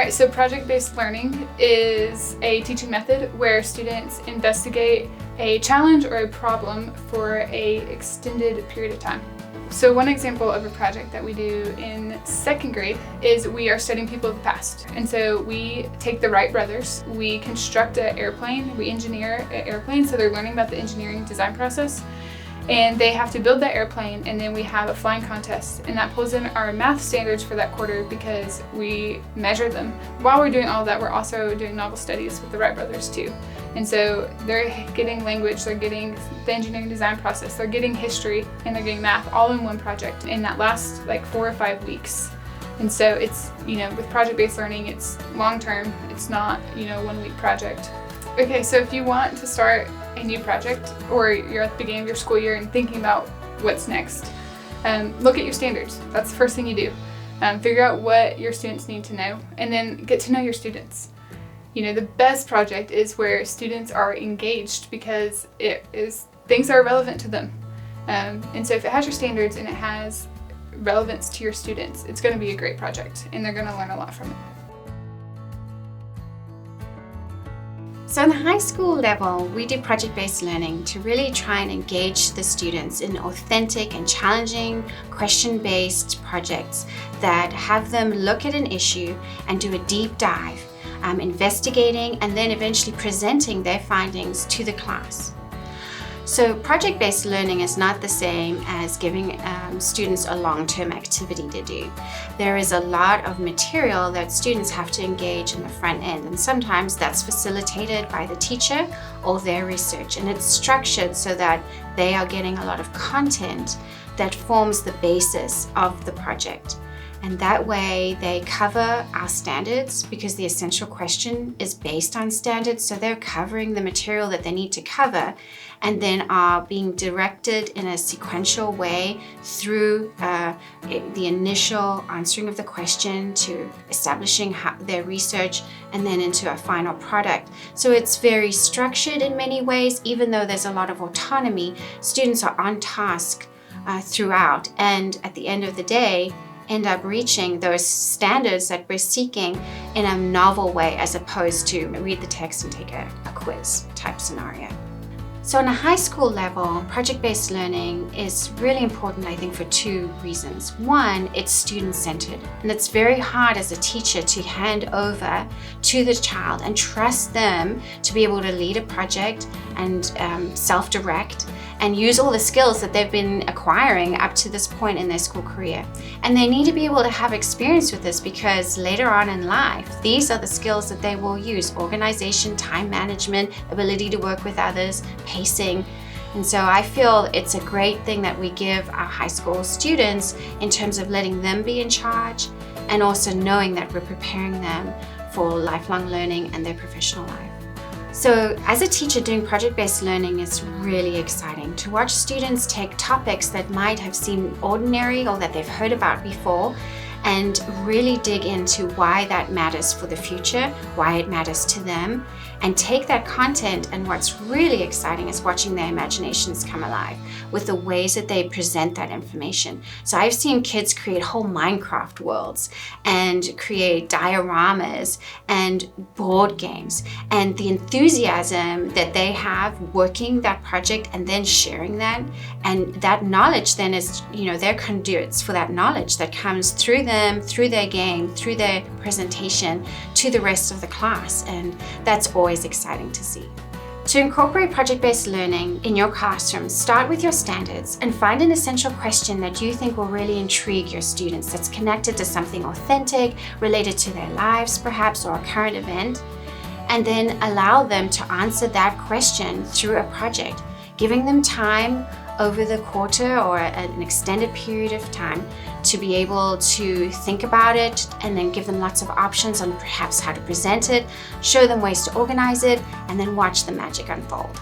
Alright, so project-based learning is a teaching method where students investigate a challenge or a problem for an extended period of time. So one example of a project that we do in second grade is we are studying people of the past. And so we take the Wright brothers, we construct an airplane, we engineer an airplane, so they're learning about the engineering design process. And they have to build that airplane, and then we have a flying contest, and that pulls in our math standards for that quarter because we measure them. While we're doing all of that, we're also doing novel studies with the Wright brothers too. And so they're getting language, they're getting the engineering design process, they're getting history, and they're getting math all in one project, and that lasts like 4 or 5 weeks. And so it's, with project-based learning, it's long-term, it's not, 1 week project. Okay, so if you want to start a new project, or you're at the beginning of your school year and thinking about what's next, look at your standards. That's the first thing you do. Figure out what your students need to know, and then get to know your students. The best project is where students are engaged because things are relevant to them. And so if it has your standards and it has relevance to your students, it's going to be a great project, and they're going to learn a lot from it. So in the high school level, we do project-based learning to really try and engage the students in authentic and challenging question-based projects that have them look at an issue and do a deep dive, investigating and then eventually presenting their findings to the class. So project-based learning is not the same as giving students a long-term activity to do. There is a lot of material that students have to engage in the front end, and sometimes that's facilitated by the teacher or their research, and it's structured so that they are getting a lot of content that forms the basis of the project. And that way they cover our standards because the essential question is based on standards. So they're covering the material that they need to cover, and then are being directed in a sequential way through the initial answering of the question to establishing their research and then into a final product. So it's very structured in many ways. Even though there's a lot of autonomy, students are on task throughout, and at the end of the day, end up reaching those standards that we're seeking in a novel way, as opposed to read the text and take a quiz type scenario. So on a high school level, project-based learning is really important, I think, for 2 reasons. One, it's student-centered, and it's very hard as a teacher to hand over to the child and trust them to be able to lead a project and self-direct and use all the skills that they've been acquiring up to this point in their school career. And they need to be able to have experience with this because later on in life, these are the skills that they will use: organization, time management, ability to work with others, pacing. And so I feel it's a great thing that we give our high school students in terms of letting them be in charge, and also knowing that we're preparing them for lifelong learning and their professional life. So as a teacher, doing project-based learning is really exciting. To watch students take topics that might have seemed ordinary or that they've heard about before and really dig into why that matters for the future, why it matters to them, and take that content. And what's really exciting is watching their imaginations come alive with the ways that they present that information. So I've seen kids create whole Minecraft worlds and create dioramas and board games, and the enthusiasm that they have working that project and then sharing that, and that knowledge then is, they're conduits for that knowledge that comes through them, through their game, through their presentation to the rest of the class, and that's always exciting to see. To incorporate project-based learning in your classroom, start with your standards and find an essential question that you think will really intrigue your students, that's connected to something authentic, related to their lives perhaps, or a current event, and then allow them to answer that question through a project, giving them time over the quarter or an extended period of time to be able to think about it, and then give them lots of options on perhaps how to present it, show them ways to organize it, and then watch the magic unfold.